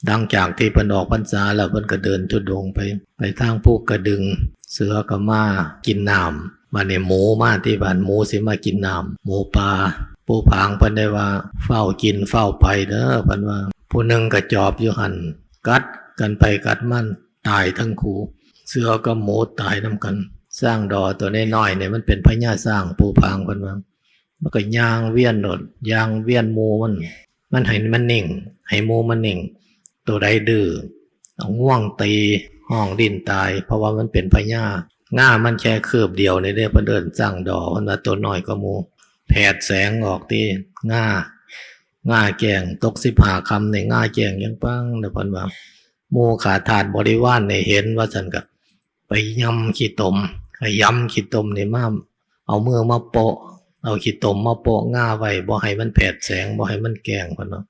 ดังจากที่เพิ่นออกพรรษาแล้วเพิ่นก็เดินธุดงค์ไปทางภูกระดึงเสือก็มากินน้ำมาเนี่ยหมูมาที่บ้านหมูสิมากินน้ำหมูป่าผู้ผางเพิ่นได้ว่าเฝ้ากินเฝ้าไปเด้อเพิ่นว่าผู้หนึ่งก็จอบอยู่หั่นกัดกันไปกัดมันตายทั้งคู่เสือกับหมูตายนํกันสร้างดอตัวน้อยๆเนี่ยมันเป็นพญาสร้างผู้ผางเพิ่นว่ามันก็ย่างเวียนโดดย่างเวียนหมูมันให้มันนิ่งให้หมูมันนิ่งตัวใดดื้อเอาง่วงตีห้องดิ้นตายเพราะว่ามันเป็นพญาง่ามันแค่คืบเดียวในเด้เพิ่นเดินสร้างดอเพิ่นว่าตัวน้อยก็หมูแผดแสงออกที่ง่าแกงตก15 คำในง่าแกงยังปังเด้อเพิ่นว่าหมู่ขาทาสบริวารได้เห็นว่าซั่นก็ไปยำขี้ตมให้ยำขี้ตมนี่มาเอามือมาโปะเอาขี้ตมมาโปะง่าไว้บ่ให้มันแผดแสงบ่ให้มันแกงเพิ่นเนาะ